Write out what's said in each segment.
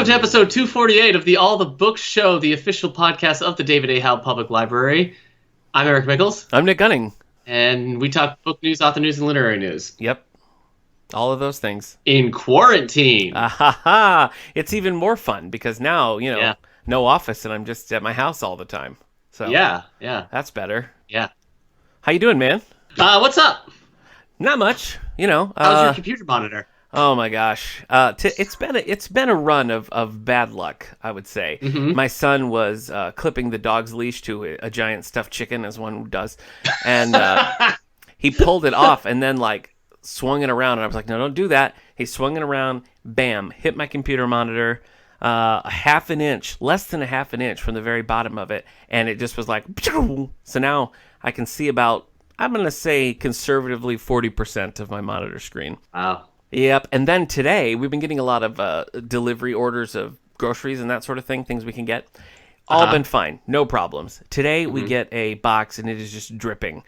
to episode 248 of the All the Books Show, the official podcast of the David A. Howe Public Library. I'm Eric Mickles. I'm Nick Gunning. And we talk book news, author news, and literary news. Yep. All of those things. In quarantine. It's even more fun because now, no office and I'm just at my house all the time. So Yeah. That's better. Yeah. How you doing, man? What's up? Not much, How's your computer monitor? Oh my gosh, it's been a run of bad luck, I would say. Mm-hmm. My son was clipping the dog's leash to a giant stuffed chicken, as one does, and he pulled it off and then swung it around, and I was like, no, don't do that. He swung it around, bam, hit my computer monitor, less than a half an inch from the very bottom of it, and it just was like, so now I can see about, I'm going to say conservatively 40% of my monitor screen. Wow. Yep, and then today, we've been getting a lot of delivery orders of groceries and that sort of thing, things we can get. All been fine, no problems. Today, we get a box, and it is just dripping.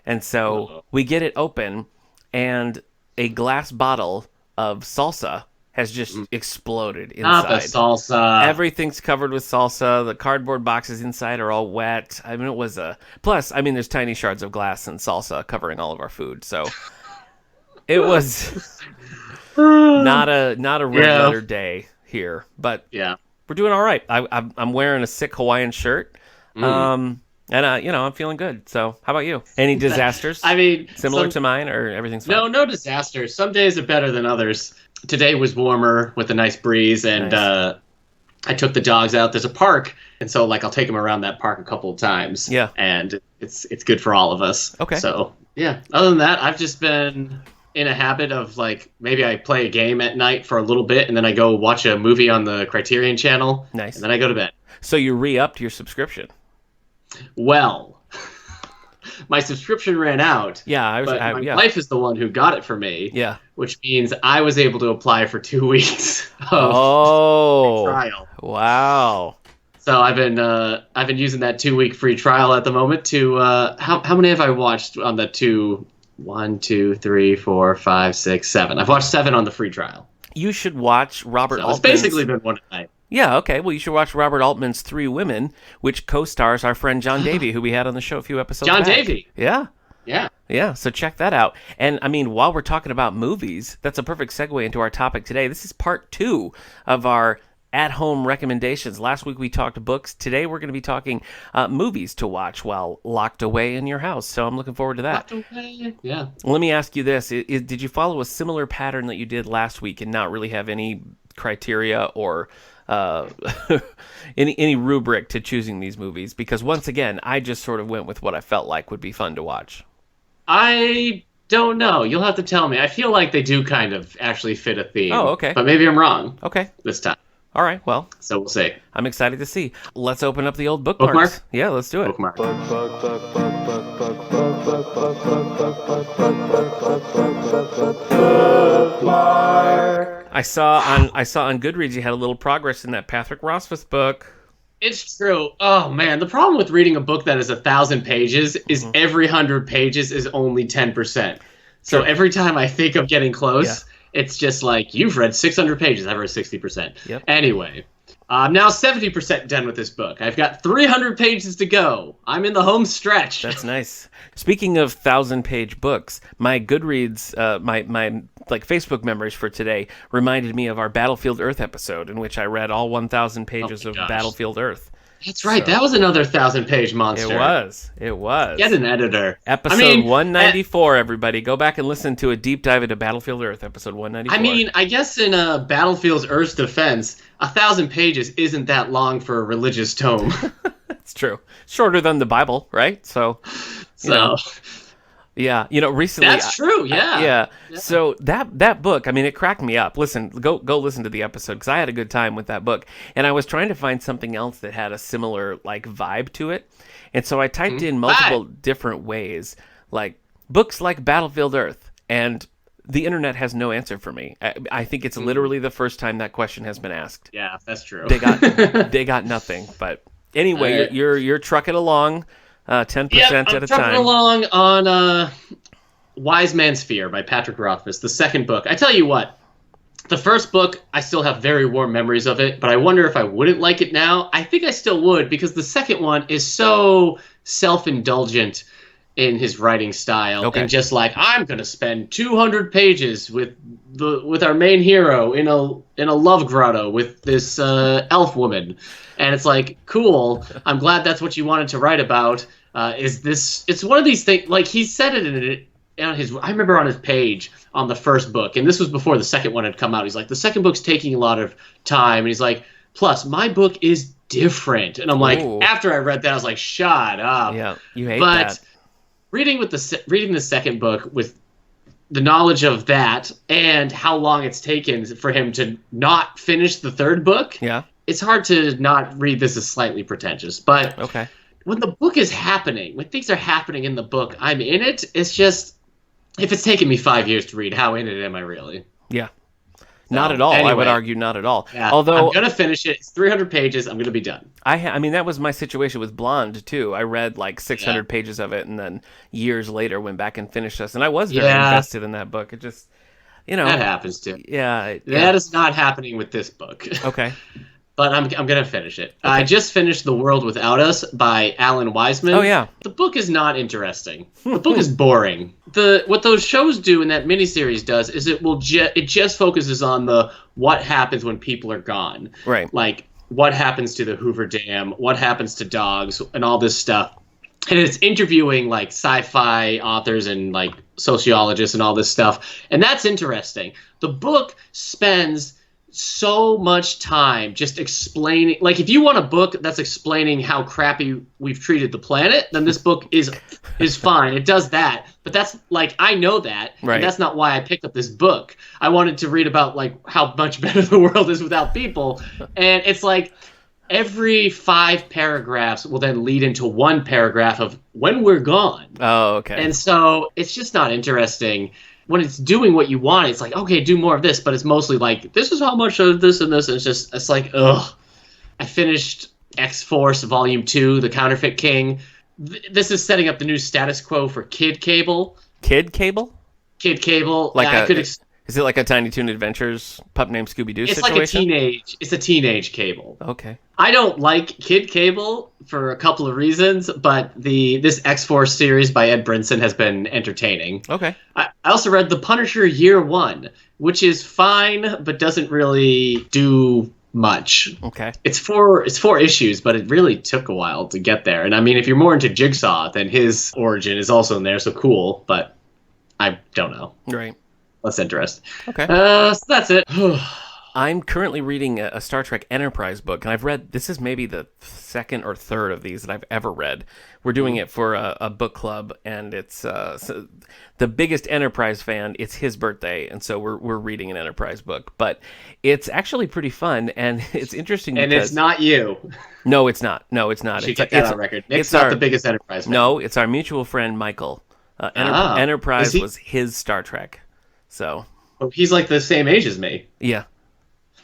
And so, we get it open, and a glass bottle of salsa has just exploded inside. Not the salsa. Everything's covered with salsa. The cardboard boxes inside are all wet. I mean, it was Plus, there's tiny shards of glass and salsa covering all of our food, so... It was not a regular day here, but we're doing all right. I'm wearing a sick Hawaiian shirt, and I'm feeling good. So, how about you? Any disasters? Similar to mine, or everything's fine? No disasters. Some days are better than others. Today was warmer with a nice breeze, and I took the dogs out. There's a park, and so I'll take them around that park a couple of times. Yeah, and it's good for all of us. Okay. So other than that, I've just been in a habit of maybe I play a game at night for a little bit and then I go watch a movie on the Criterion channel. Nice. And then I go to bed. So you re-upped your subscription? Well, my subscription ran out. Yeah, my wife is the one who got it for me. Yeah. Which means I was able to apply for 2 weeks of free trial. Wow. So I've been using that 2-week free trial at the moment to how many have I watched on the 1, 2, 3, 4, 5, 6, 7. I've watched 7 on the free trial. You should watch Robert Altman's... It's basically been one a night. Yeah, okay. Well, you should watch Robert Altman's 3 Women, which co-stars our friend John Davey, who we had on the show a few episodes back. John Davey. Yeah. Yeah. Yeah, so check that out. And, while we're talking about movies, that's a perfect segue into our topic today. This is part 2 of our at-home recommendations. Last week we talked books. Today we're going to be talking movies to watch while locked away in your house. So I'm looking forward to that. Locked away. Yeah. Let me ask you this. Did you follow a similar pattern that you did last week and not really have any criteria or any rubric to choosing these movies? Because once again, I just sort of went with what I felt like would be fun to watch. I don't know. You'll have to tell me. I feel like they do kind of actually fit a theme. Oh, okay. But maybe I'm wrong. Okay. This time. All right, well. So we'll see. I'm excited to see. Let's open up the old bookmarks. Yeah, let's do it. Bookmark. I saw on Goodreads you had a little progress in that Patrick Rothfuss book. It's true. Oh, man. The problem with reading a book that is 1,000 pages is every 100 pages is only 10%. So every time I think of getting close... Yeah. It's just you've read 600 pages. I've read 60%. Yep. Anyway, I'm now 70% done with this book. I've got 300 pages to go. I'm in the home stretch. That's nice. Speaking of 1,000-page books, my Goodreads, my Facebook memories for today reminded me of our Battlefield Earth episode in which I read all 1,000 pages of Battlefield Earth. That's right. That was another 1,000-page monster. It was. Get an editor. Episode 194, everybody. Go back and listen to a deep dive into Battlefield Earth, episode 194. I guess in Battlefield Earth's defense, 1,000 pages isn't that long for a religious tome. That's true. Shorter than the Bible, right? So. Yeah, recently... That's true, yeah. Yeah. So that book, it cracked me up. Listen, go listen to the episode, because I had a good time with that book. And I was trying to find something else that had a similar, vibe to it. And so I typed in multiple different ways, books like Battlefield Earth. And the internet has no answer for me. I think it's literally the first time that question has been asked. Yeah, that's true. They got nothing. But anyway, you're trucking along... 10% at a time. I'm trucking along on Wise Man's Fear by Patrick Rothfuss, the second book. I tell you what, The first book, I still have very warm memories of it, but I wonder if I wouldn't like it now. I think I still would, because the second one is so self-indulgent in his writing style, and just like, I'm gonna spend 200 pages with our main hero in a love grotto with this elf woman, and it's like, cool. I'm glad that's what you wanted to write about. It's one of these things, like he said it in it. I remember on his page on the first book, and this was before the second one had come out. He's like, the second book's taking a lot of time, and he's like, plus my book is different. And I'm like, after I read that, I was like, shut up. Yeah, you hate that. Reading the second book with the knowledge of that and how long it's taken for him to not finish the third book, it's hard to not read this as slightly pretentious. But when the book is happening, when things are happening in the book, I'm in it. It's just, if it's taken me 5 years to read, how in it am I really? Yeah. Not at all. Anyway, I would argue not at all. Yeah, although I'm going to finish it. It's 300 pages. I'm going to be done. I mean, that was my situation with Blonde, too. I read like 600 pages of it, and then years later went back and finished this. And I was very invested in that book. It just, that happens, too. Yeah. That is not happening with this book. Okay. But I'm going to finish it. I just finished The World Without Us by Alan Wiseman. Oh, yeah. The book is not interesting. The book is boring. What those shows do and that miniseries does is it just focuses on the what happens when people are gone. Right. Like, what happens to the Hoover Dam, what happens to dogs, and all this stuff. And it's interviewing, like, sci-fi authors and, like, sociologists and all this stuff. And that's interesting. The book spends so much time just explaining, like, if you want a book that's explaining how crappy we've treated the planet, then this book is fine. It does that, but that's like, I know that, and that's not why I picked up this book. I wanted to read about like how much better the world is without people, and it's like every 5 paragraphs will then lead into one paragraph of when we're gone. Oh, okay. And so it's just not interesting. When it's doing what you want, it's like, okay, do more of this, but it's mostly like, this is how much of this and this, and it's like, ugh. I finished X-Force Volume 2, The Counterfeit King. This is setting up the new status quo for Kid Cable. Kid Cable? Kid Cable. Like is it like a Tiny Toon Adventures pup named Scooby-Doo situation? It's a teenage Cable. Okay. I don't like Kid Cable for a couple of reasons, but this X-Force series by Ed Brinson has been entertaining. Okay. I also read The Punisher Year 1, which is fine, but doesn't really do much. Okay. It's four issues, but it really took a while to get there. And I mean, if you're more into Jigsaw, then his origin is also in there, so cool, but I don't know. Right. Less interesting. Okay. So that's it. I'm currently reading a Star Trek Enterprise book, and I've read, this is maybe the second or third of these that I've ever read. We're doing it for a book club, and it's so the biggest Enterprise fan, it's his birthday, and so we're reading an Enterprise book. But it's actually pretty fun, and it's interesting and because... it's not you. No, it's not. No, it's not. You should get that on record. Nick's not the biggest Enterprise fan. No, it's our mutual friend, Michael. Enterprise was his Star Trek, so... Oh, he's like the same age as me. Yeah.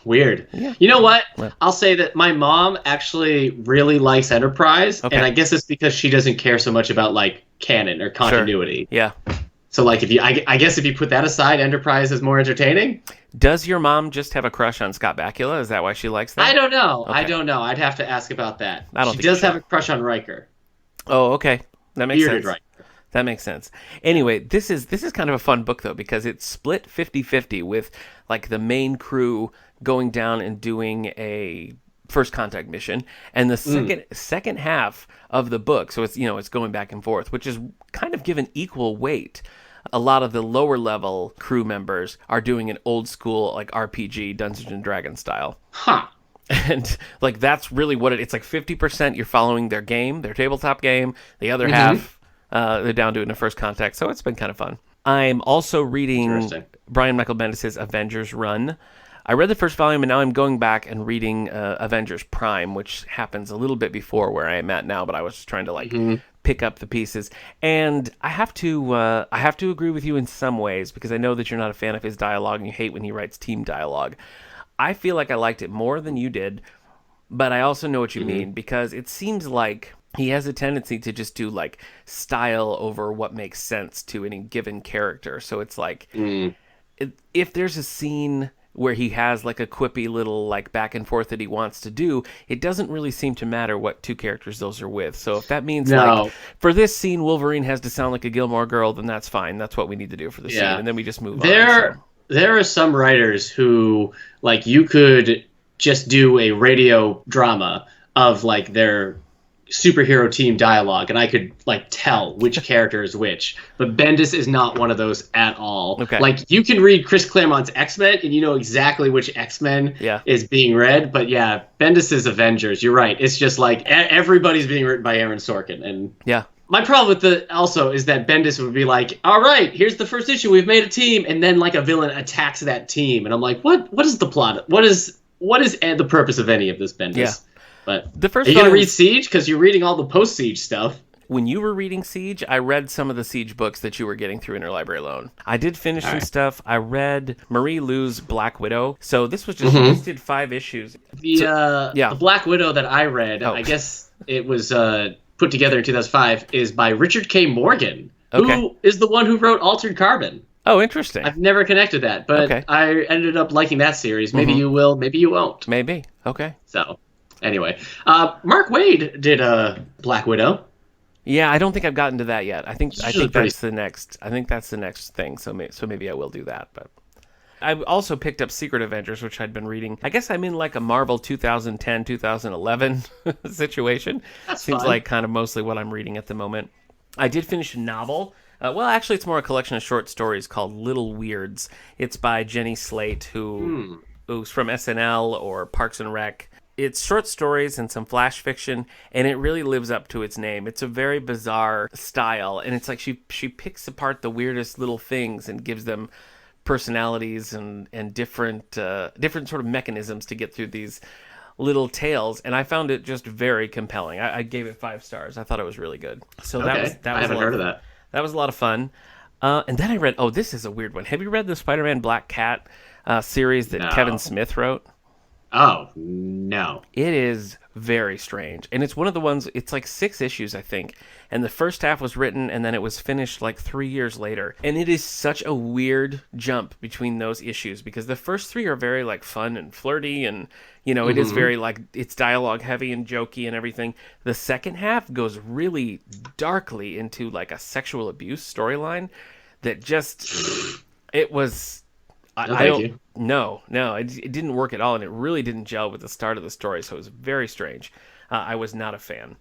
Weird. Yeah. You know what? I'll say that my mom actually really likes Enterprise, and I guess it's because she doesn't care so much about like canon or continuity. Sure. Yeah. So like, I guess if you put that aside, Enterprise is more entertaining. Does your mom just have a crush on Scott Bakula? Is that why she likes that? I don't know. Okay. I don't know. I'd have to ask about that. She does have a crush on Riker. Oh, okay. That makes sense. Riker. That makes sense. Anyway, this is kind of a fun book, though, because it's split 50-50 with, like, the main crew going down and doing a first contact mission, and the second half of the book, so it's going back and forth, which is kind of given equal weight. A lot of the lower level crew members are doing an old school, like, RPG, Dungeons and Dragons style. Huh. And, like, that's really what it's like 50% you're following their game, their tabletop game, the other half... they're down doing the first contact, so it's been kind of fun. I'm also reading Brian Michael Bendis' Avengers run. I read the first volume, and now I'm going back and reading Avengers Prime, which happens a little bit before where I am at now, but I was just trying to pick up the pieces. And I have to agree with you in some ways, because I know that you're not a fan of his dialogue, and you hate when he writes team dialogue. I feel like I liked it more than you did, but I also know what you mean, because it seems like he has a tendency to just do like style over what makes sense to any given character. So it's like if there's a scene where he has like a quippy little like back and forth that he wants to do, it doesn't really seem to matter what two characters those are with. So if that means like for this scene Wolverine has to sound like a Gilmore Girl, then that's fine. That's what we need to do for the scene, and then we just move on. There are some writers who like you could just do a radio drama of like their superhero team dialogue, and I could like tell which character is which. But Bendis is not one of those at all. Okay. Like you can read Chris Claremont's X-Men and you know exactly which X-Men is being read. But yeah, Bendis's Avengers, you're right. It's just like everybody's being written by Aaron Sorkin. And my problem with also is that Bendis would be like, all right, here's the first issue. We've made a team. And then like a villain attacks that team. And I'm like, what is the plot? What is the purpose of any of this, Bendis? Yeah. But are you going to read Siege? Because you're reading all the post-Siege stuff. When you were reading Siege, I read some of the Siege books that you were getting through Interlibrary Loan. I did finish some stuff. I read Marie Lu's Black Widow. So this was just, this did 5 issues. The Black Widow that I read, I guess it was put together in 2005, is by Richard K. Morgan, who is the one who wrote Altered Carbon. Oh, interesting. I've never connected that, but I ended up liking that series. Maybe you will, maybe you won't. Maybe. Okay. So... Anyway, Mark Waid did Black Widow. Yeah, I don't think I've gotten to that yet. I think that's the next. I think that's the next thing. So maybe I will do that. But I also picked up Secret Avengers, which I'd been reading. I guess I'm in like a Marvel 2010, 2011 situation. Seems like kind of mostly what I'm reading at the moment. I did finish a novel. Well, actually, it's more a collection of short stories called Little Weirds. It's by Jenny Slate, who's from SNL or Parks and Rec. It's short stories and some flash fiction, and it really lives up to its name. It's a very bizarre style, and it's like she picks apart the weirdest little things and gives them personalities and different sort of mechanisms to get through these little tales, and I found it just very compelling. I gave it 5 stars. I thought it was really good. So that was I haven't heard of that. That was a lot of fun. And then I read, this is a weird one. Have you read the Spider-Man Black Cat series that Kevin Smith wrote? Oh, no. It is very strange. And it's one of the ones, it's like 6 issues, I think. And the first half was written, and then it was finished like 3 years later. And it is such a weird jump between those issues, because the first 3 are very like fun and flirty, and, you know, it is very like, it's dialogue heavy and jokey and everything. The second half goes really darkly into like a sexual abuse storyline that just, it was... No, it didn't work at all, and it really didn't gel with the start of the story, so it was very strange. I was not a fan.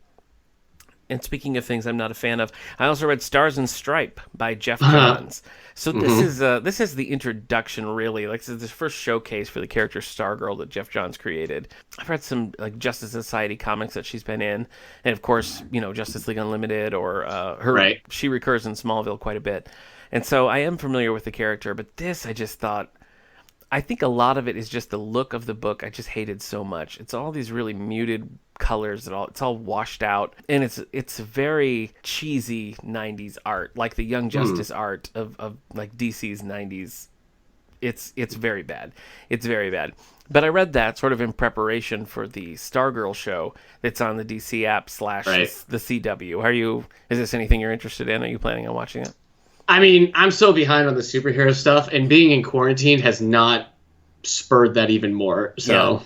And speaking of things I'm not a fan of, I also read Stars and Stripe by Jeff Johns. So this is the introduction, really. Like, this is the first showcase for the character Stargirl that Jeff Johns created. I've read some like Justice Society comics that she's been in, and of course, you know, Justice League Unlimited, or she recurs in Smallville quite a bit. And so I am familiar with the character, but this I just thought, I think a lot of it is just the look of the book. I just hated so much. It's all these really muted colors, it's all washed out, and it's very cheesy 90s art, like the Young Justice art of like DC's 90s. It's very bad. It's very bad. But I read that sort of in preparation for the Stargirl show that's on the DC app / the CW. Is this anything you're interested in? Are you planning on watching it? I mean, I'm so behind on the superhero stuff, and being in quarantine has not spurred that even more. So,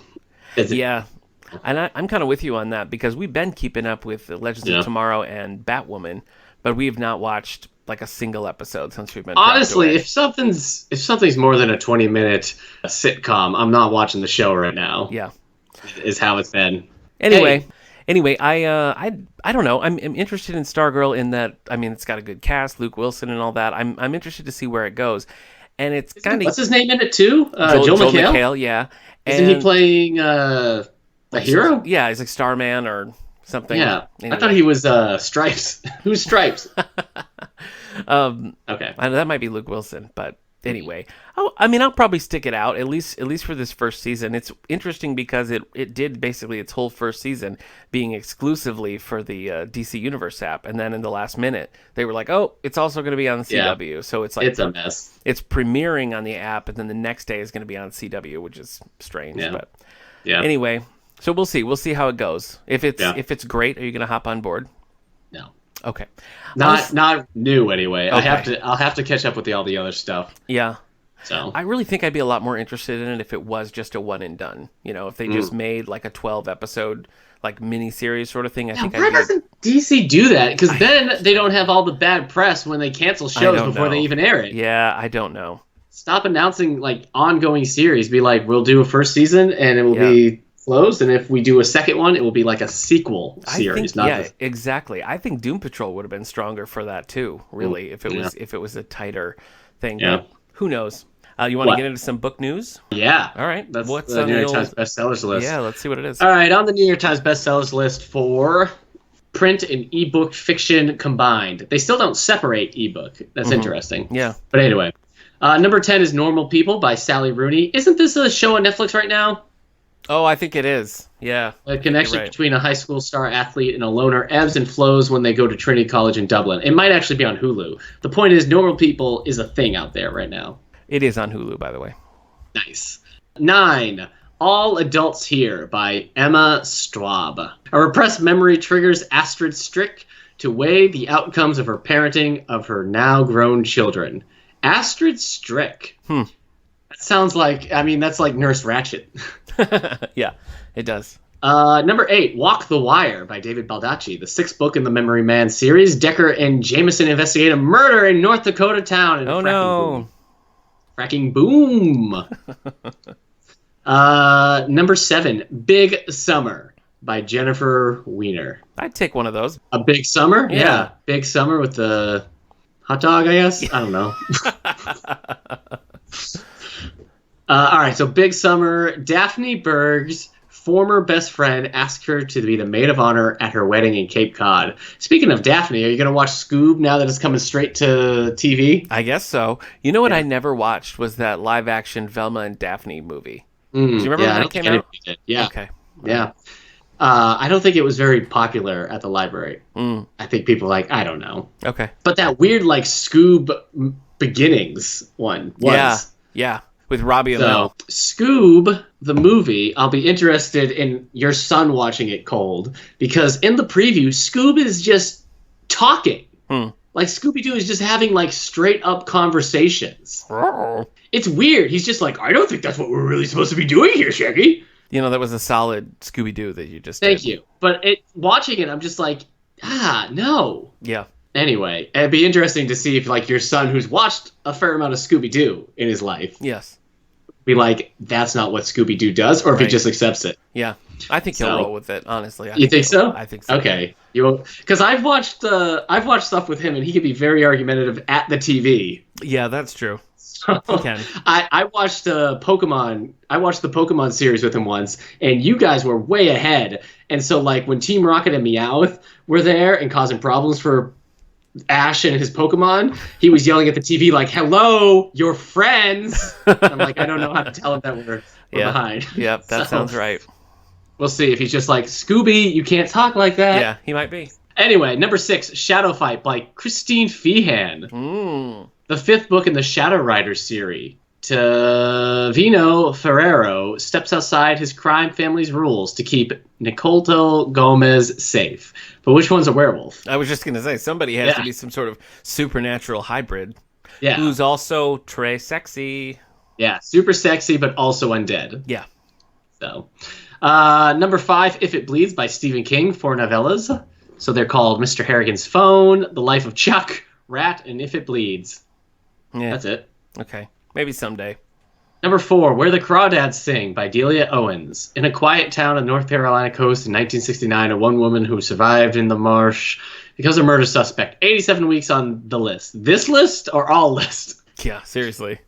and I'm kind of with you on that, because we've been keeping up with Legends of Tomorrow and Batwoman, but we have not watched like a single episode since we've been. Honestly, if something's more than a 20-minute sitcom, I'm not watching the show right now. Yeah, is how it's been. Anyway, I don't know. I'm interested in Stargirl in that. I mean, it's got a good cast, Luke Wilson and all that. I'm interested to see where it goes, and it's kind of what's his name in it too? Joel McHale. Yeah, isn't he playing a hero? Yeah, he's like Starman or something. Yeah, anyway. I thought he was Stripes. Who's Stripes? Okay, that might be Luke Wilson, but. Anyway, I'll probably stick it out at least for this first season. It's interesting because it did basically its whole first season being exclusively for the DC Universe app, and then in the last minute they were like, "Oh, it's also going to be on CW." Yeah. So it's like it's a mess. It's premiering on the app, and then the next day is going to be on CW, which is strange. Yeah. But anyway, so we'll see. We'll see how it goes. If it's great, are you going to hop on board? No. Okay. Not new anyway. Okay. I'll have to catch up with all the other stuff. Yeah. So I really think I'd be a lot more interested in it if it was just a one and done. If they just made like a 12 episode like mini-series sort of thing. Why doesn't DC do that? Because then they don't have all the bad press when they cancel shows before they even air it. Yeah, I don't know. Stop announcing like ongoing series. Be like, we'll do a first season and it will be closed, and if we do a second one, it will be like a sequel series. Exactly. I think Doom Patrol would have been stronger for that too. Really, if it was a tighter thing. Yeah. But who knows? You want to get into some book news? Yeah. All right. That's What's the on New York Times bestsellers list. Yeah, let's see what it is. All right, on the New York Times bestsellers list for print and ebook fiction combined. They still don't separate ebook. That's interesting. Yeah. But anyway, number 10 is Normal People by Sally Rooney. Isn't this a show on Netflix right now? Oh, I think it is. Yeah. A connection between a high school star athlete and a loner ebbs and flows when they go to Trinity College in Dublin. It might actually be on Hulu. The point is, Normal People is a thing out there right now. It is on Hulu, by the way. Nice. 9. All Adults Here by Emma Straub. A repressed memory triggers Astrid Strick to weigh the outcomes of her parenting of her now grown children. Astrid Strick. That sounds like, that's like Nurse Ratched. Yeah, it does. Number 8, Walk the Wire by David Baldacci, the 6th book in the Memory Man series. Decker and Jameson investigate a murder in North Dakota town. Fracking boom. Number 7, Big Summer by Jennifer Weiner. I'd take one of those. A Big Summer? Yeah. Big Summer with the hot dog, I guess? I don't know. All right, so Big Summer. Daphne Berg's former best friend asks her to be the maid of honor at her wedding in Cape Cod. Speaking of Daphne, are you going to watch Scoob now that it's coming straight to TV? I guess so. You know what I never watched was that live-action Velma and Daphne movie. Do you remember when that came out? Yeah. Okay. Yeah. I don't think it was very popular at the library. I think people like, I don't know. Okay. But that weird like Scoob Beginnings one was. Yeah. With Robbie Amell. Scoob, the movie, I'll be interested in your son watching it cold, because in the preview, Scoob is just talking. Like Scooby-Doo is just having like straight up conversations. It's weird. He's just like, I don't think that's what we're really supposed to be doing here, Shaggy. That was a solid Scooby-Doo that you just Thank did. you. But watching it, I'm just like, no. Yeah. Anyway, it'd be interesting to see if like your son, who's watched a fair amount of Scooby-Doo in his life, be like, that's not what Scooby-Doo does, or if he just accepts it. Yeah. I think he'll roll with it, honestly. You think so? I think so. Okay. Because I've watched stuff with him, and he can be very argumentative at the TV. Yeah, that's true. He can. I watched the Pokemon series with him once, and you guys were way ahead. And so, like, when Team Rocket and Meowth were there and causing problems for Ash and his Pokemon, he was yelling at the TV like, hello, your friends. I'm like, I don't know how to tell him that we're behind. Yep, that sounds right. We'll see if he's just like, Scooby, you can't talk like that. Yeah, he might be. Anyway, number 6, Shadow Fight by Christine Feehan. The 5th book in the Shadow Riders series. Tavino Ferrero steps outside his crime family's rules to keep Nicolto Gomez safe. But which one's a werewolf? I was just going to say, somebody has to be some sort of supernatural hybrid. Yeah. Who's also Trey sexy. Yeah, super sexy, but also undead. Yeah. So, number 5, If It Bleeds by Stephen King, 4 novellas. So they're called Mr. Harrigan's Phone, The Life of Chuck, Rat, and If It Bleeds. Yeah. That's it. Okay. Maybe someday. Number 4, Where the Crawdads Sing by Delia Owens. In a quiet town on the North Carolina coast in 1969, a one woman who survived in the marsh becomes a murder suspect. 87 weeks on the list. This list or all list? Yeah, seriously.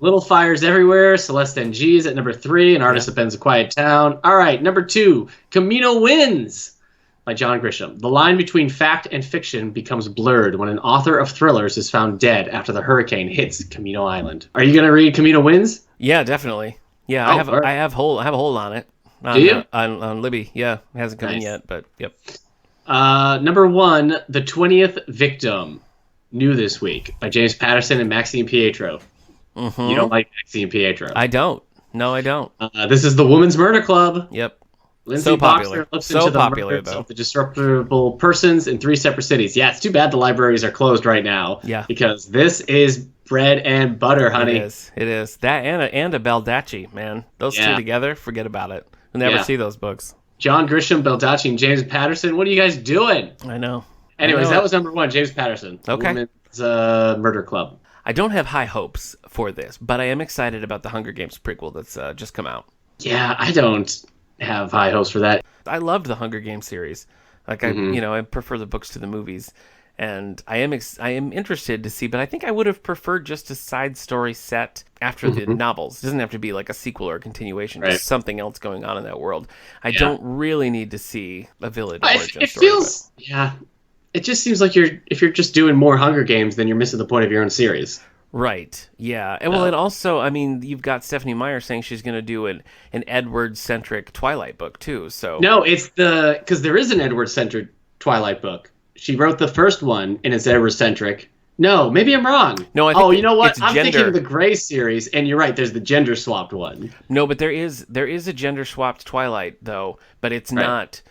Little Fires Everywhere. Celeste Ng is at number 3. An Artist Upends a Quiet Town. All right, number 2, Camino Wins by John Grisham. The line between fact and fiction becomes blurred when an author of thrillers is found dead after the hurricane hits Camino Island. Are you going to read Camino Wins? Yeah, definitely. Yeah, I have a hold on it. Do you? On Libby. Yeah, it hasn't come in yet, but yep. Number 1, The 20th Victim, new this week by James Patterson and Maxine Pietro. Mm-hmm. You don't like Maxine Pietro? I don't. No, I don't. This is the Women's Murder Club. Yep. Lindsay So popular. Boxer looks So into the popular, murders though. of the disreputable persons in 3 separate cities. Yeah, it's too bad the libraries are closed right now. Yeah. Because this is bread and butter, honey. It is. That and a Baldacci, man. Those two together, forget about it. We'll never see those books. John Grisham, Baldacci, and James Patterson. What are you guys doing? I know. Anyways, that was number 1, James Patterson. Okay. Women's Murder Club. I don't have high hopes for this, but I am excited about the Hunger Games prequel that's just come out. Yeah, I don't have high hopes for that. I loved the Hunger Games series. Like I prefer the books to the movies, and I am interested to see. But I think I would have preferred just a side story set after the novels. It doesn't have to be like a sequel or a continuation. Just something else going on in that world. I don't really need to see a village origin story. It just seems like if you're just doing more Hunger Games, then you're missing the point of your own series. Right. Yeah. And well, and also, I mean, you've got Stephanie Meyer saying she's going to do an Edward-centric Twilight book too. So no, it's because there is an Edward-centric Twilight book. She wrote the first one, and it's Edward-centric. No, maybe I'm wrong. No, I think you know what? I'm gender... thinking the Grey series, and you're right. There's the gender-swapped one. No, but there is a gender-swapped Twilight though, but it's not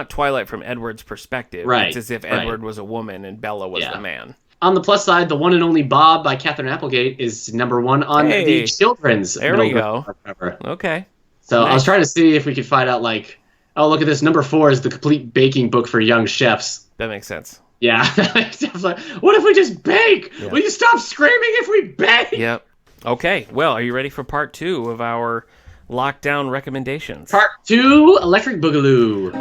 Twilight from Edward's perspective. Right. It's as if Edward was a woman and Bella was the man. On the plus side, The One and Only Bob by Catherine Applegate is number 1 on the children's. There we go. Cover. Okay. So I was trying to see if we could find out, like, oh, look at this. Number 4 is the complete baking book for young chefs. That makes sense. Yeah. Like, what if we just bake? Yeah. Will you stop screaming if we bake? Yep. Okay. Well, are you ready for part 2 of our lockdown recommendations? Part 2, Electric Boogaloo.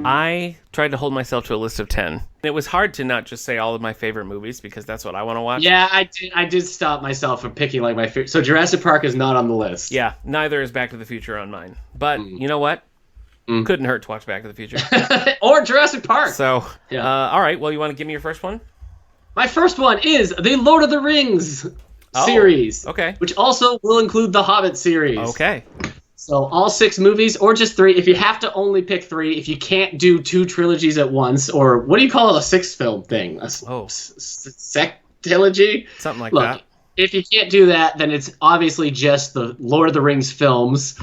I tried to hold myself to a list of 10. It was hard to not just say all of my favorite movies because that's what I want to watch. Yeah, I did stop myself from picking like my favorite. So Jurassic Park is not on the list. Yeah, neither is Back to the Future on mine. But you know what? Couldn't hurt to watch Back to the Future. Or Jurassic Park. So, all right. Well, you want to give me your first one? My first one is the Lord of the Rings series. Okay. Which also will include the Hobbit series. Okay. So all 6 movies, or just 3. If you have to only pick 3, if you can't do 2 trilogies at once, or what do you call it, a 6-film thing? Sectilogy? Something like that. If you can't do that, then it's obviously just the Lord of the Rings films.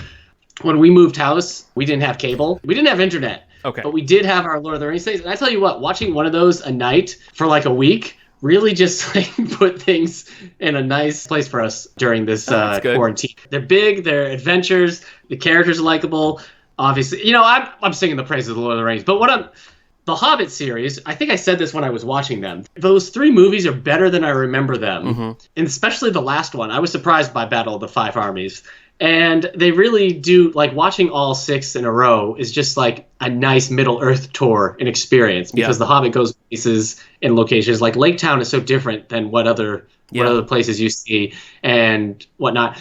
When we moved house, we didn't have cable. We didn't have internet. Okay. But we did have our Lord of the Rings things. And I tell you what, watching one of those a night for like a week really just like put things in a nice place for us during this quarantine. They're big, they're adventures, the characters are likable. Obviously, I'm singing the praises of the Lord of the Rings, but the Hobbit series, I think I said this when I was watching them. Those 3 movies are better than I remember them, and especially the last one. I was surprised by Battle of the Five Armies. And they really do, like, watching all 6 in a row is just like a nice Middle-earth tour and experience, because The Hobbit goes places and locations. Like, Lake Town is so different than what other places you see and whatnot.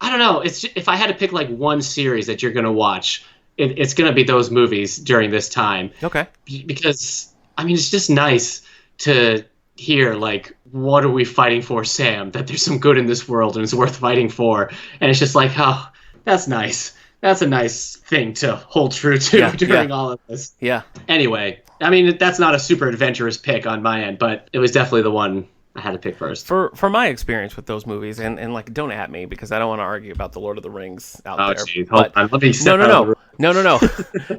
I don't know. If I had to pick, like, one series that you're going to watch, it's going to be those movies during this time. Okay. Because, I mean, it's just nice to hear, like, what are we fighting for, Sam? That there's some good in this world and it's worth fighting for. And it's just like, oh, that's nice. That's a nice thing to hold true to during all of this. Yeah. Anyway, I mean, that's not a super adventurous pick on my end, but it was definitely the one I had to pick first. For my experience with those movies, and like, don't at me because I don't want to argue about the Lord of the Rings out there. Geez. Hold on. Let me No.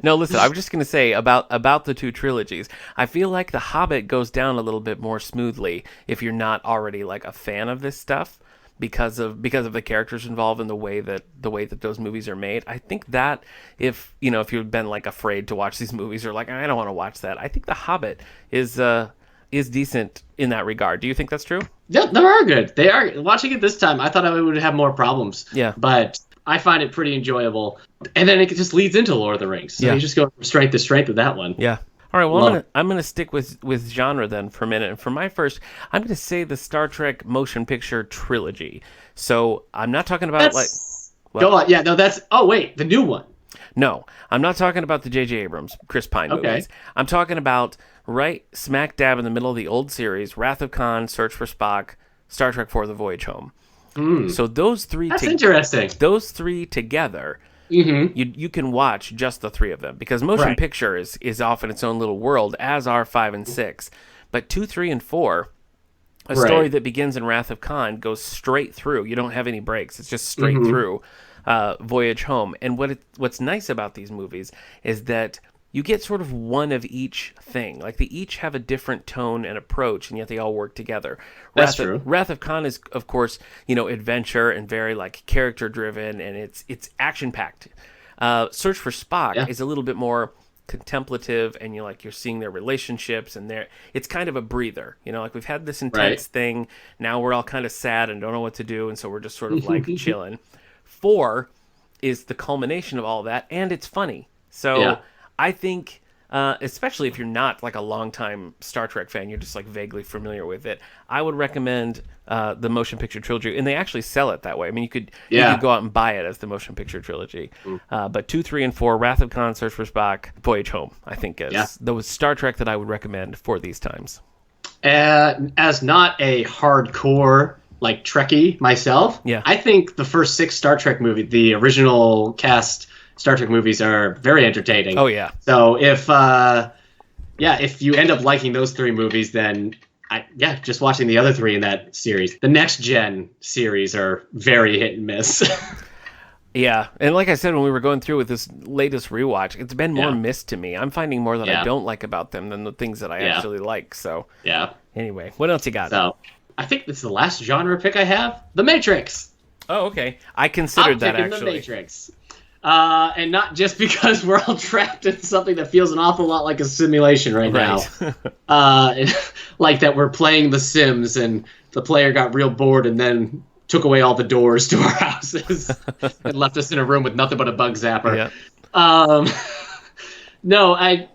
No, listen, I was just going to say about the 2 trilogies. I feel like The Hobbit goes down a little bit more smoothly if you're not already like a fan of this stuff because of the characters involved and the way that those movies are made. I think that if you've been like afraid to watch these movies or like I don't want to watch that, I think The Hobbit is decent in that regard. Do you think that's true? Yeah, they are good. They are. Watching it this time, I thought I would have more problems. Yeah. But I find it pretty enjoyable. And then it just leads into Lord of the Rings. So you just go from strength to strength with that one. Yeah. All right, well, I'm gonna stick with genre then for a minute. And for my first, I'm going to say the Star Trek motion picture trilogy. So I'm not talking about Go on. Yeah, no, that's... Oh, wait, the new one. No, I'm not talking about the J.J. Abrams, Chris Pine movies. I'm talking about right smack dab in the middle of the old series, Wrath of Khan, Search for Spock, Star Trek IV: The Voyage Home. So those 3 That's interesting. Those 3 together, you can watch just the 3 of them because motion picture is often its own little world, as are 5 and 6. But 2, 3, and 4 A story that begins in Wrath of Khan goes straight through. You don't have any breaks. It's just straight through Voyage Home. And what's nice about these movies is that you get sort of one of each thing. Like, they each have a different tone and approach, and yet they all work together. That's true. Wrath of Khan is, of course, adventure and very, like, character-driven, and it's action-packed. Search for Spock is a little bit more contemplative, and you're seeing their relationships, and it's kind of a breather. Like, we've had this intense thing. Now we're all kind of sad and don't know what to do, and so we're just sort of, like, chilling. 4 is the culmination of all that, and it's funny. So I think, especially if you're not like a longtime Star Trek fan, you're just like vaguely familiar with it, I would recommend the motion picture trilogy, and they actually sell it that way. I mean, you could go out and buy it as the motion picture trilogy. But 2, 3, and 4, Wrath of Khan, Search for Spock, Voyage Home, I think is the Star Trek that I would recommend for these times. As not a hardcore like Trekkie myself, I think the first 6 Star Trek movies, the original cast Star Trek movies, are very entertaining. Oh yeah. So if you end up liking those 3 movies, then just watching the other 3 in that series. The Next Gen series are very hit and miss. Yeah, and like I said, when we were going through with this latest rewatch, it's been more missed to me. I'm finding more that I don't like about them than the things that I actually like. So anyway, what else you got? So I think this is the last genre pick I have. The Matrix. Oh, okay. I considered that actually. The Matrix. And not just because we're all trapped in something that feels an awful lot like a simulation right now. Like that we're playing The Sims and the player got real bored and then took away all the doors to our houses and left us in a room with nothing but a bug zapper. No, I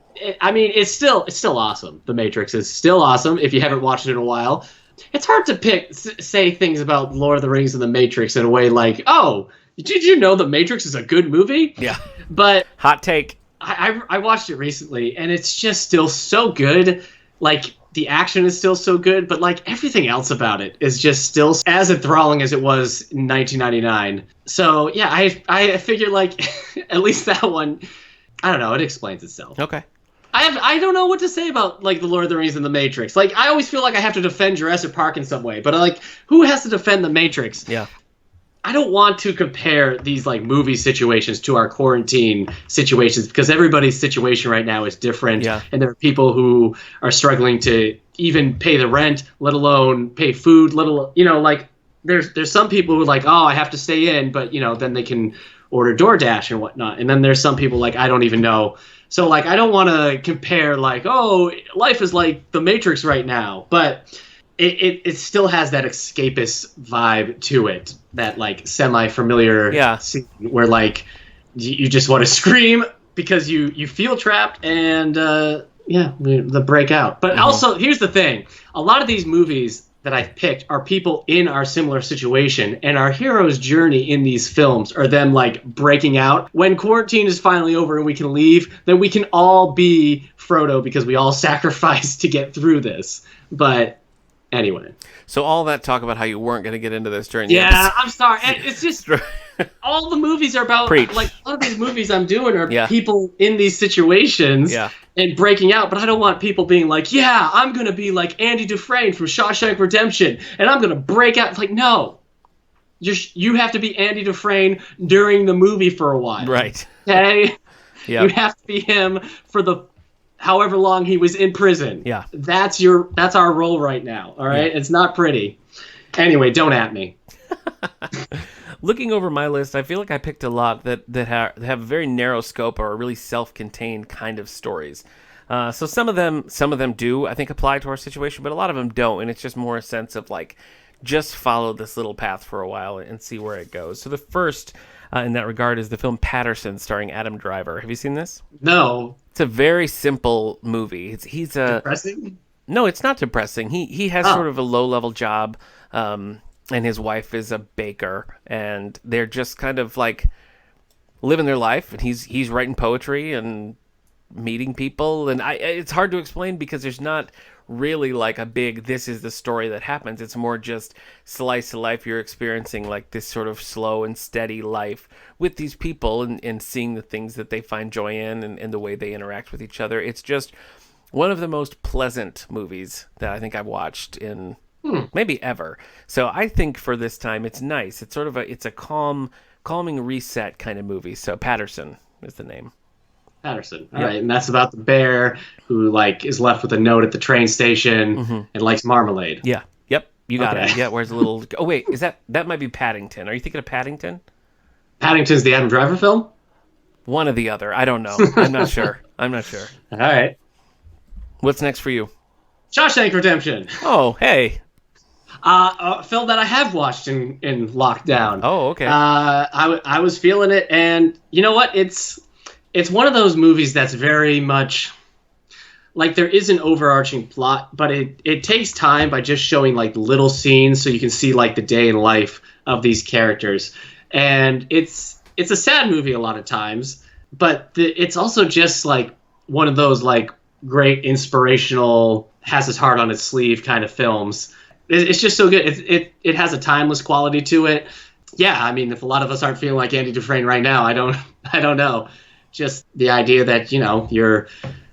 mean, it's still awesome. The Matrix is still awesome if you haven't watched it in a while. It's hard to say things about Lord of the Rings and The Matrix in a way like, oh, did you know The Matrix is a good movie? Yeah. But hot take. I watched it recently, and it's just still so good. Like, the action is still so good, but like everything else about it is just still as enthralling as it was in 1999. So yeah, I figure like at least that one, I don't know, it explains itself. Okay. I don't know what to say about like the Lord of the Rings and the Matrix. Like, I always feel like I have to defend Jurassic Park in some way, but like, who has to defend the Matrix? Yeah. I don't want to compare these like movie situations to our quarantine situations because everybody's situation right now is different. Yeah. And there are people who are struggling to even pay the rent, let alone pay food, like there's some people who are like, oh, I have to stay in, but then they can order DoorDash and whatnot. And then there's some people like, I don't even know. So like, I don't want to compare like, oh, life is like the Matrix right now, but it still has that escapist vibe to it, that like semi-familiar scene where like you just want to scream because you feel trapped and the breakout. But also, here's the thing: a lot of these movies that I've picked are people in our similar situation, and our hero's journey in these films are them like breaking out. When quarantine is finally over and we can leave, then we can all be Frodo because we all sacrificed to get through this. But anyway. So all that talk about how you weren't going to get into this during the episode. episode. I'm sorry. It's just all the movies are about Preach. Like a lot of these movies I'm doing are people in these situations and breaking out, but I don't want people being like, yeah, I'm going to be like Andy Dufresne from Shawshank Redemption and I'm going to break out. It's like, no. You have to be Andy Dufresne during the movie for a while. Right. Okay? Yeah. You have to be him for the however long he was in prison. Yeah. That's our role right now. All right. Yeah. It's not pretty. Anyway, don't at me. Looking over my list, I feel like I picked a lot that have a very narrow scope or are really self-contained kind of stories. So some of them do, I think, apply to our situation, but a lot of them don't. And it's just more a sense of like, just follow this little path for a while and see where it goes. So the first in that regard is the film Patterson starring Adam Driver. Have you seen this? No. It's a very simple movie. He's depressing? No, it's not depressing. He has sort of a low-level job, and his wife is a baker, and they're just kind of like living their life, and he's writing poetry and meeting people, and it's hard to explain because there's not really like a big, this is the story that happens. It's more just slice of life. You're experiencing like this sort of slow and steady life with these people and seeing the things that they find joy in and the way they interact with each other. It's just one of the most pleasant movies that I think I've watched in maybe ever. So I think for this time, it's nice. It's sort of a calming reset kind of movie. So Patterson is the name. Patterson. All right, and that's about the bear who like is left with a note at the train station and likes marmalade. Yeah. Yep. You got it. Yeah. Where's a little? Oh wait, that might be Paddington? Are you thinking of Paddington? Paddington's the Adam Driver film? One or the other. I don't know. I'm not sure. All right. What's next for you? Shawshank Redemption. Oh, hey. A film that I have watched in lockdown. Oh, okay. I was feeling it, and you know what? It's one of those movies that's very much like there is an overarching plot, but it takes time by just showing like little scenes so you can see like the day in life of these characters. And it's a sad movie a lot of times, but it's also just like one of those like great inspirational, has his heart on its sleeve kind of films. It's just so good. It has a timeless quality to it. Yeah, I mean, if a lot of us aren't feeling like Andy Dufresne right now, I don't know. Just the idea that, you're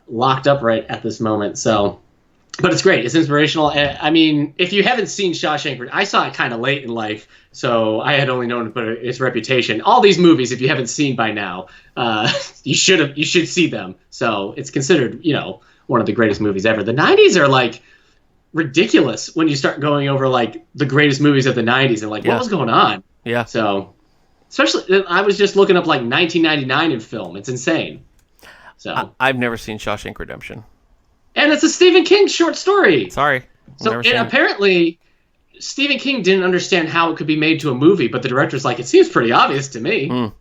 locked up right at this moment. So, but it's great. It's inspirational. I mean, if you haven't seen Shawshank, I saw it kind of late in life, so I had only known about its reputation. All these movies, if you haven't seen by now, you should see them. So it's considered, one of the greatest movies ever. The 90s are like ridiculous when you start going over like the greatest movies of the 90s and like what was going on. Yeah. So especially, I was just looking up like 1999 in film. It's insane. So I've never seen Shawshank Redemption. And it's a Stephen King short story. Sorry. So apparently, Stephen King didn't understand how it could be made to a movie, but the director's like, it seems pretty obvious to me.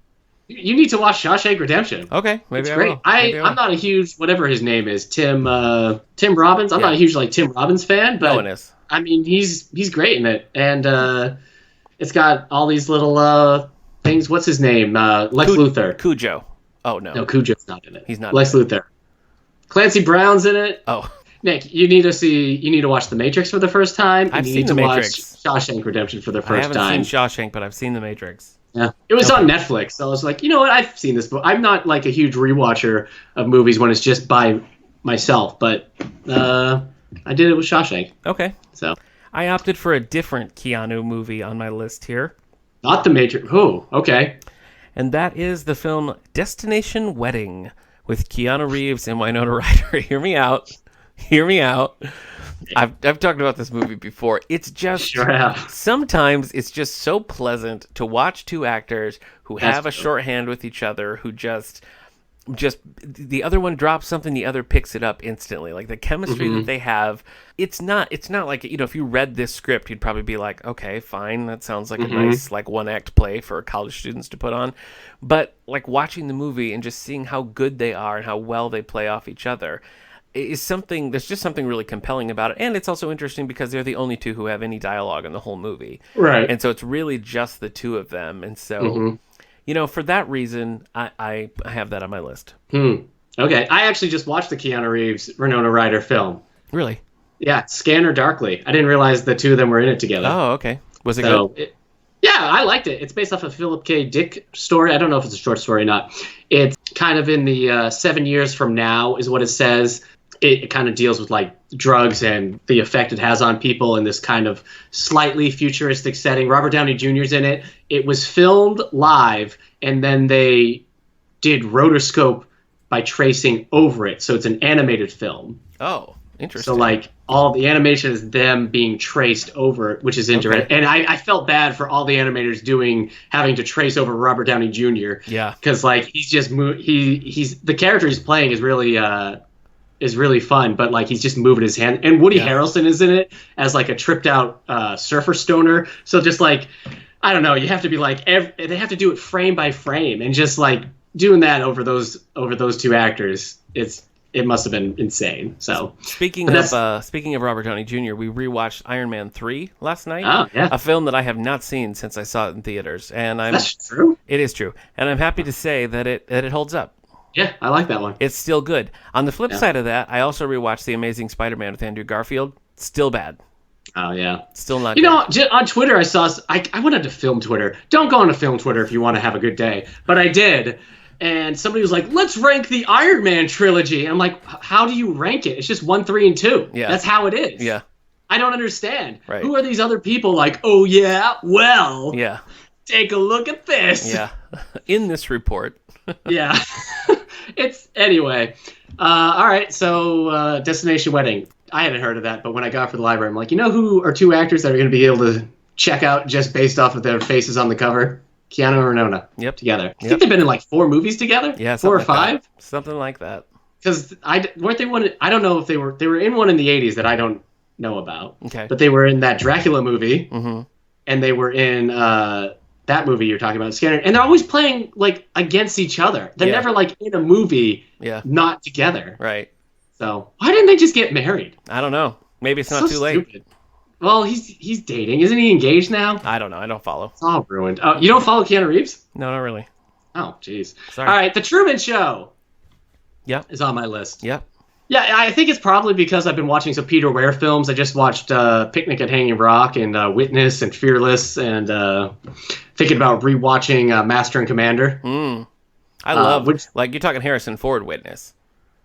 You need to watch Shawshank Redemption. Okay, maybe it's I great. will. I'm not a huge, whatever his name is, Tim Robbins. I'm not a huge like Tim Robbins fan, but no one is. I mean, he's great in it, and it's got all these little things. What's his name? Lex Luthor. Cujo. Oh no. No, Cujo's not in it. He's not. Lex Luthor. Clancy Brown's in it. Oh. Nick, you need to watch The Matrix for the first time. I've seen The Matrix. Watch Shawshank Redemption for the first time. I haven't seen Shawshank, but I've seen The Matrix. Yeah, it was on Netflix, so I was like, you know what, I've seen this, but I'm not like a huge rewatcher of movies when it's just by myself. But I did it with Shawshank. Okay. So I opted for a different Keanu movie on my list here. Not The Matrix. Oh, okay. And that is the film Destination Wedding with Keanu Reeves and Winona Ryder. Hear me out. I've talked about this movie before. It's just sometimes it's just so pleasant to watch two actors who have a shorthand with each other, who just the other one drops something, the other picks it up instantly. Like the chemistry that they have, it's not like, if you read this script, you'd probably be like, okay, fine, that sounds like a nice like one act play for college students to put on. But like watching the movie and just seeing how good they are and how well they play off each other is something, there's just something really compelling about it. And it's also interesting because they're the only two who have any dialogue in the whole movie. Right. And so it's really just the two of them. And so, for that reason, I have that on my list. Okay. I actually just watched the Keanu Reeves, Winona Ryder film. Really? Yeah. Scanner Darkly. I didn't realize the two of them were in it together. Oh, okay. Was it good? Yeah, I liked it. It's based off a Philip K. Dick story. I don't know if it's a short story or not. It's kind of in the 7 years from now is what it says. It kind of deals with like drugs and the effect it has on people in this kind of slightly futuristic setting. Robert Downey Jr.'s in it. It was filmed live, and then they did rotoscope by tracing over it. So it's an animated film. Oh, interesting. So like all the animation is them being traced over it, which is interesting. Okay. And I felt bad for all the animators having to trace over Robert Downey Jr. Yeah. Because like he's just he's the character he's playing is really fun, but like he's just moving his hand. And Woody Harrelson is in it as like a tripped out surfer stoner. So just like, I don't know, you have to be like they have to do it frame by frame, and just like doing that over those two actors, it must have been insane. So speaking of Robert Downey Jr., we rewatched Iron Man 3 last night. Oh, yeah. A film that I have not seen since I saw it in theaters, and that's true. It is true, and I'm happy to say that it holds up. Yeah, I like that one. It's still good. On the flip side of that, I also rewatched The Amazing Spider-Man with Andrew Garfield. Still bad. Oh, yeah. Still not good. On Twitter, I saw... I went into film Twitter. Don't go into film Twitter if you want to have a good day. But I did. And somebody was like, let's rank the Iron Man trilogy. And I'm like, how do you rank it? It's just 1, 3, and 2. Yeah. That's how it is. Yeah. I don't understand. Right. Who are these other people like, oh, yeah, well, Yeah. take a look at this. Yeah. In this report. Yeah. Anyway. All right, so Destination Wedding. I hadn't heard of that, but when I got it for the library, I'm like, who are two actors that are going to be able to check out just based off of their faces on the cover? Keanu and Winona. Yep. Together. I think they've been in like 4 movies together. Yeah. 4 or like 5. That. Something like that. Because weren't they one? I don't know if they were in one in the 80s that I don't know about. Okay. But they were in that Dracula movie, Mm-hmm. and they were in that movie you're talking about, Scanner. And they're always playing like against each other. They're never like in a movie, not together. Right. So why didn't they just get married? I don't know. Maybe it's not too late. Stupid. Well, he's dating. Isn't he engaged now? I don't know. I don't follow. It's all ruined. Oh, you don't follow Keanu Reeves? No, not really. Oh, jeez. Sorry. All right, The Truman Show. Yep. Is on my list. Yep. Yeah, I think it's probably because I've been watching some Peter Weir films. I just watched Picnic at Hanging Rock and Witness and Fearless, and thinking about rewatching Master and Commander. I love, like, you're talking Harrison Ford Witness.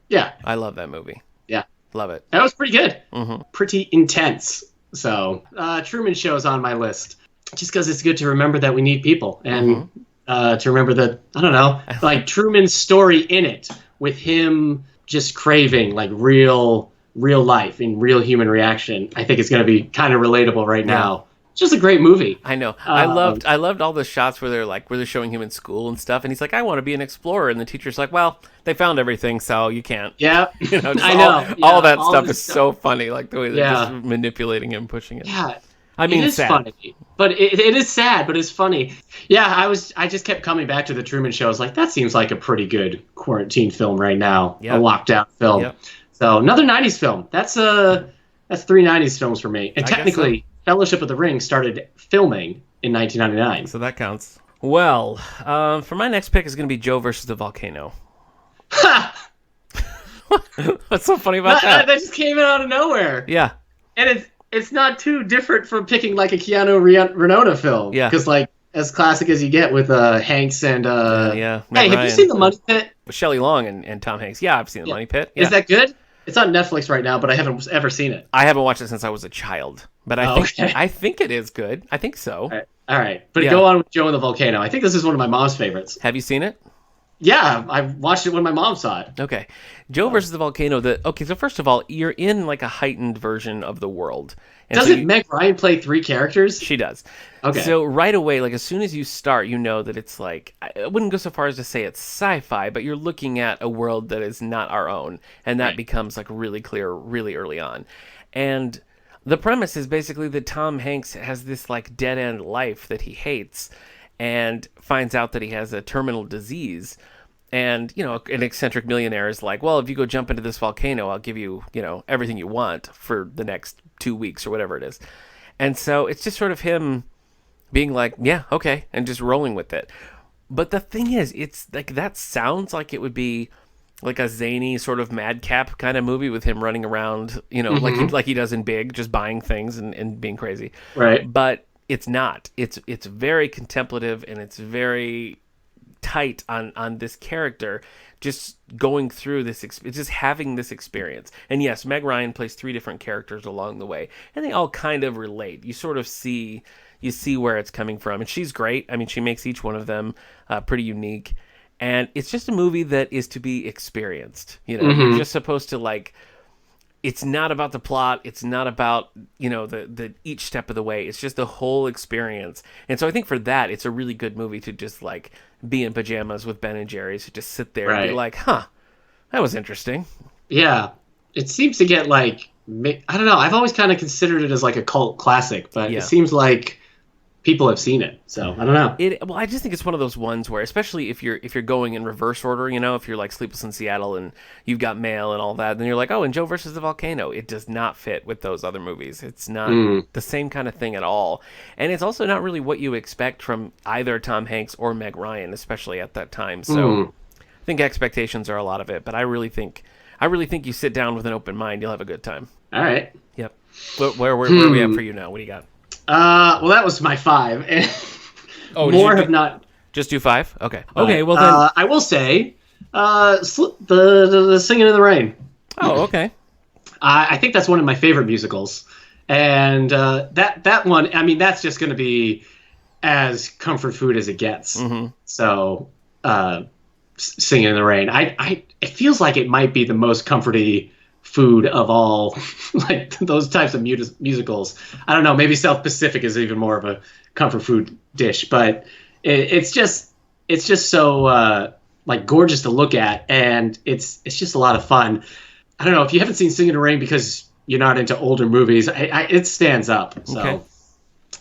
Yeah. I love that movie. Yeah. Love it. That was pretty good. Mm-hmm. Pretty intense. So, Truman Show's on my list. Just because it's good to remember that we need people. And to remember that, I don't know, like Truman's story in it with him just craving like real life and real human reaction. I think it's going to be kind of relatable right now. It's just a great movie. I know. I loved all the shots where they're showing him in school and stuff, and he's like, I want to be an explorer, and the teacher's like, well, they found everything, so you can't. Yeah. I know. All that stuff is so funny, like the way they're just manipulating him, pushing it. Yeah. I mean, it is sad. funny, but it is sad, but it's funny. Yeah, I just kept coming back to the Truman Show. I was like, that seems like a pretty good quarantine film right now, a lockdown film. Yep. So another '90s film. That's 3 '90s films for me. And technically, Fellowship of the Ring started filming in 1999. So that counts. Well, for my next pick is going to be Joe versus the Volcano. Ha! What's so funny about that? That just came out of nowhere. Yeah. And it's not too different from picking like a Keanu Renona film. Yeah. Because like as classic as you get with Hanks and Matt Hey, have you seen The Money Pit? Shelley Long and Tom Hanks. Yeah, I've seen The Money Pit. Yeah. Is that good? It's on Netflix right now, but I haven't ever seen it. I haven't watched it since I was a child, but I think it is good. I think so. All right. But go on with Joe and the Volcano. I think this is one of my mom's favorites. Have you seen it? Yeah, I watched it when my mom saw it. Okay. Joe versus the Volcano. So first of all, you're in like a heightened version of the world. And Doesn't Meg Ryan play 3 characters? She does. Okay. So right away, like as soon as you start, you know that it's like, I wouldn't go so far as to say it's sci-fi, but you're looking at a world that is not our own. And that becomes like really clear really early on. And the premise is basically that Tom Hanks has this like dead-end life that he hates and finds out that he has a terminal disease. And, an eccentric millionaire is like, well, if you go jump into this volcano, I'll give you, everything you want for the next 2 weeks or whatever it is. And so it's just sort of him being like, yeah, okay, and just rolling with it. But the thing is, it's like that sounds like it would be like a zany sort of madcap kind of movie with him running around, like he does in Big, just buying things and being crazy. Right. But it's not. It's very contemplative and it's very tight on this character just going through this just having this experience. And yes, Meg Ryan plays 3 different characters along the way and they all kind of relate. You sort of see where it's coming from, and she's great. I mean, she makes each one of them pretty unique, and it's just a movie that is to be experienced. You're just supposed to like, it's not about the plot. It's not about, the each step of the way. It's just the whole experience. And so I think for that, it's a really good movie to just like be in pajamas with Ben and Jerry's, to just sit there and be like, huh, that was interesting. Yeah. It seems to get like, I don't know. I've always kind of considered it as like a cult classic, but it seems like people have seen it, so I don't know. Well, I just think it's one of those ones where, especially if you're going in reverse order, if you're like Sleepless in Seattle and you've got Mail and all that, then you're like, oh, and Joe versus the Volcano. It does not fit with those other movies. It's not the same kind of thing at all, and it's also not really what you expect from either Tom Hanks or Meg Ryan, especially at that time. So I think expectations are a lot of it, but I really think you sit down with an open mind, you'll have a good time. All right. Yep. Where are we at for you now? What do you got? Well, that was my 5. More have not. Just do 5? Okay. Okay. Well then, I will say, the Singing in the Rain. Oh, okay. I think that's one of my favorite musicals, And that one, I mean, that's just going to be as comfort food as it gets. Mm-hmm. So, Singing in the Rain, it feels like it might be the most comforty food of all, like those types of musicals. I don't know, maybe South Pacific is even more of a comfort food dish, but it's just so like gorgeous to look at, and it's just a lot of fun. I don't know if you haven't seen Singing in the Rain because you're not into older movies. It stands up. So okay.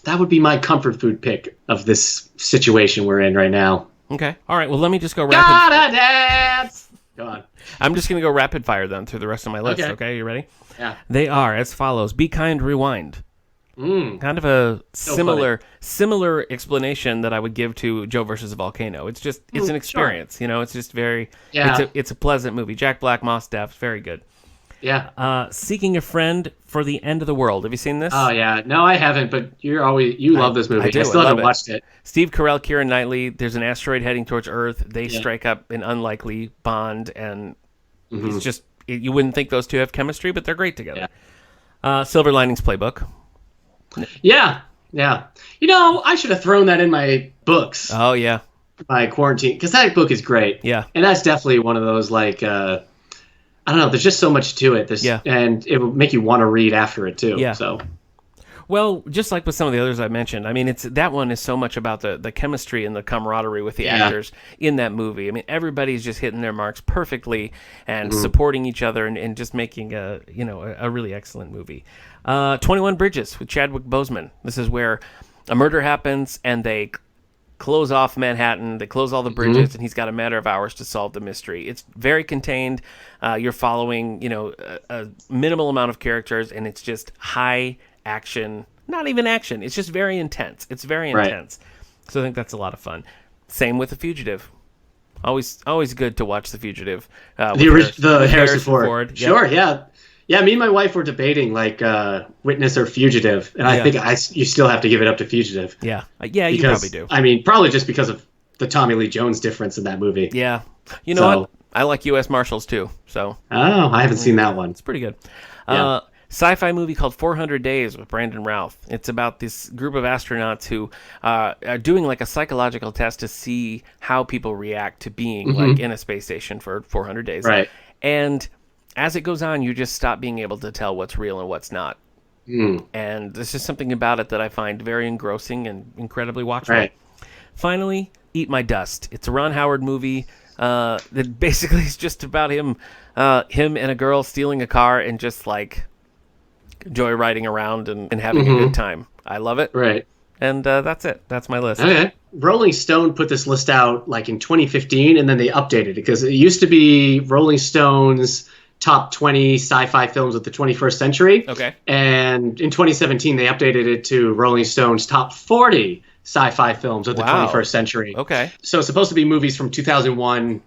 That would be my comfort food pick of this situation we're in right now. Okay. All right. Well, let me just go rapid. Gotta dance. Go on. I'm just going to go rapid fire then through the rest of my list. Okay. You ready? Yeah. They are as follows. Be Kind, Rewind. Kind of a similar explanation that I would give to Joe versus Volcano. It's just it's an experience, sure. It's just very it's a pleasant movie. Jack Black, Mos Def, very good. Yeah. Seeking a Friend for the End of the World. Have you seen this? Oh yeah, no, I haven't. But you love this movie. I still haven't watched it. Steve Carell, Keira Knightley. There's an asteroid heading towards Earth. They strike up an unlikely bond, and it's just you wouldn't think those two have chemistry, but they're great together. Yeah. Silver Linings Playbook. Yeah. I should have thrown that in my books. Oh yeah. My quarantine, because that book is great. Yeah. And that's definitely one of those like. I don't know. There's just so much to it. And it will make you want to read after it too. Yeah. So, well, just like with some of the others I mentioned, I mean, that one is so much about the chemistry and the camaraderie with the actors in that movie. I mean, everybody's just hitting their marks perfectly and supporting each other and just making a really excellent movie. 21 Bridges with Chadwick Boseman. This is where a murder happens and they close off Manhattan, they close all the bridges, and he's got a matter of hours to solve the mystery. It's very contained. You're following, a minimal amount of characters, and it's just high action. Not even action. It's just very intense. It's very intense. So I think that's a lot of fun. Same with The Fugitive. Always good to watch The Fugitive. The Harrison Ford. Yep. Sure, yeah. Yeah, me and my wife were debating Witness or Fugitive, and I think you still have to give it up to Fugitive. Yeah, you probably do. I mean, probably just because of the Tommy Lee Jones difference in that movie. Yeah, you know what? I like U.S. Marshals too. So. Oh, I haven't seen that one. It's pretty good. Yeah. Sci-fi movie called 400 Days with Brandon Routh. It's about this group of astronauts who are doing like a psychological test to see how people react to being like in a space station for 400 days. Right. And as it goes on, you just stop being able to tell what's real and what's not. And there's just something about it that I find very engrossing and incredibly watchable. Right. Finally, Eat My Dust. It's a Ron Howard movie that basically is just about him and a girl stealing a car and just like joyriding around and having a good time. I love it. Right. And that's it. That's my list. Okay. Rolling Stone put this list out like in 2015, and then they updated it because it used to be Rolling Stone's top 20 sci-fi films of the 21st century. Okay. And in 2017, they updated it to Rolling Stone's top 40 sci-fi films of the 21st century. Okay. So it's supposed to be movies from 2001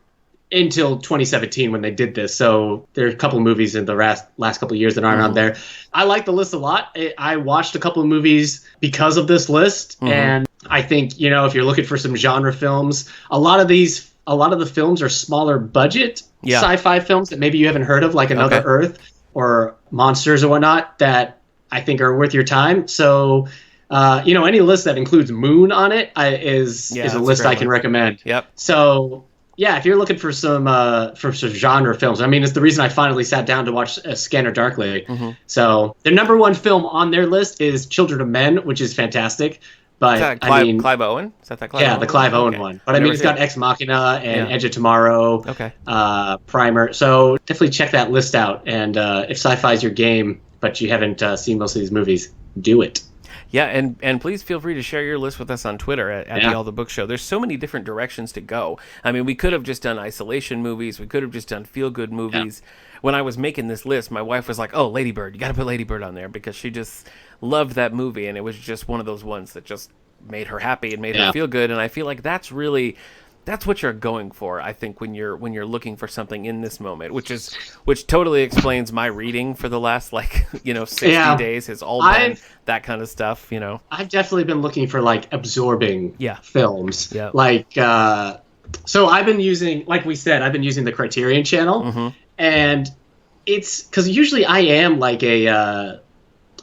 until 2017 when they did this. So there are a couple of movies in the last couple of years that aren't on there. I like the list a lot. I watched a couple of movies because of this list. And I think, if you're looking for some genre films, a lot of the films are smaller budget sci-fi films that maybe you haven't heard of, like Another Earth or Monsters or whatnot, that I think are worth your time. So, any list that includes Moon on it is a list I can recommend. Yep. So, yeah, if you're looking for some genre films, I mean, it's the reason I finally sat down to watch Scanner Darkly. So, their number one film on their list is Children of Men, which is fantastic. But is that Clive Owen? Is that Clive Owen? Yeah, the Clive Owen one. But I mean, it's got Ex Machina and Edge of Tomorrow, Primer. So definitely check that list out. And if sci-fi is your game, but you haven't seen most of these movies, do it. Yeah, and please feel free to share your list with us on Twitter at the All the Book Show. There's so many different directions to go. I mean, we could have just done isolation movies. We could have just done feel-good movies. Yeah. When I was making this list, my wife was like, oh, Lady Bird. You got to put Lady Bird on there because she just loved that movie, and it was just one of those ones that just made her happy and made her feel good. And I feel like that's what you're going for, I think, when you're looking for something in this moment, which totally explains my reading for the last 60 days has all been that kind of stuff, I've definitely been looking for absorbing films. Yeah. So I've been using, like we said, the Criterion Channel, and it's because usually I am like a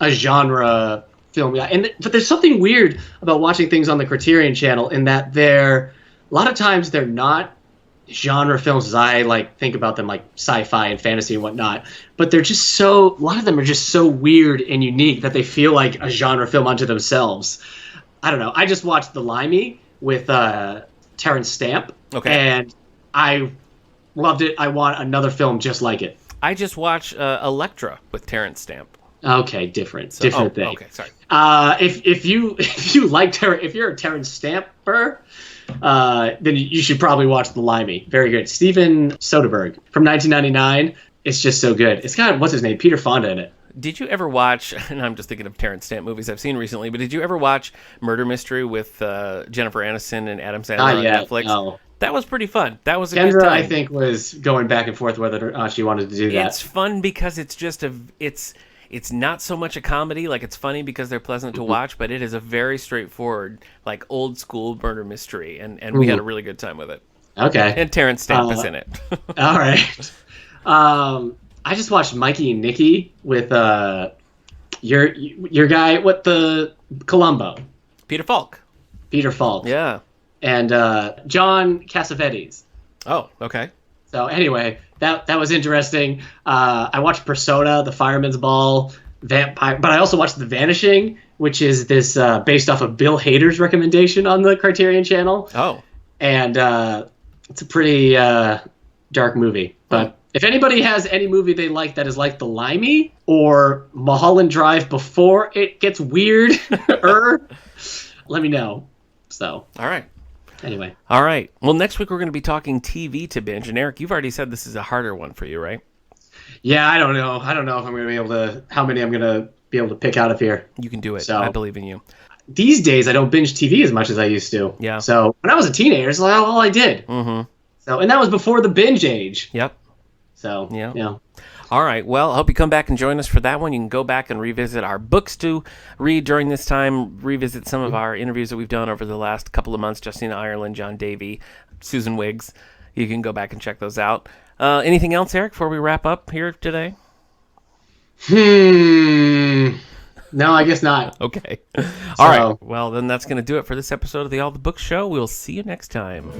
a genre film. Yeah, but there's something weird about watching things on the Criterion Channel in that a lot of times they're not genre films as I like think about them, like sci-fi and fantasy and whatnot, but a lot of them are just so weird and unique that they feel like a genre film unto themselves. I don't know. I just watched The Limey with Terrence Stamp, and I loved it. I want another film just like it. I just watched Elektra with Terrence Stamp. Okay, different thing. Okay, sorry. If you're a Terrence Stamper, then you should probably watch The Limey. Very good. Steven Soderbergh from 1999. It's just so good. It's got, what's his name, Peter Fonda in it. Did you ever watch, and I'm just thinking of Terrence Stamp movies I've seen recently, but did you ever watch Murder Mystery with Jennifer Aniston and Adam Sandler on Netflix? No. That was pretty fun. That was a good time. I think, was going back and forth whether or not she wanted to do that. It's fun because it's just it's not so much a comedy, like it's funny because they're pleasant to watch, but it is a very straightforward, like old school murder mystery, and we had a really good time with it. Okay. And Terrence Stamp is in it. All right. I just watched Mikey and Nicky with your guy, Columbo. Peter Falk. Yeah. And John Cassavetes. Oh, okay. So anyway, that was interesting. I watched Persona, The Fireman's Ball, Vampire, but I also watched The Vanishing, which is this based off of Bill Hader's recommendation on the Criterion Channel. Oh. And it's a pretty dark movie. But if anybody has any movie they like that is like The Limey or Mulholland Drive before it gets weird, let me know. So. All right. Anyway. All right. Well, next week we're going to be talking TV to binge. And Eric, you've already said this is a harder one for you, right? Yeah, I don't know. I don't know if I'm going to be able to, how many I'm going to be able to pick out of here. You can do it. So, I believe in you. These days, I don't binge TV as much as I used to. Yeah. So when I was a teenager, it's like all I did. Mm-hmm. So, and that was before the binge age. Yep. So, yeah. All right. Well, I hope you come back and join us for that one. You can go back and revisit our books to read during this time, revisit some of our interviews that we've done over the last couple of months, Justina Ireland, John Davey, Susan Wiggs. You can go back and check those out. Anything else, Eric, before we wrap up here today? No, I guess not. Okay. All right. Well, then that's going to do it for this episode of the All the Books Show. We'll see you next time.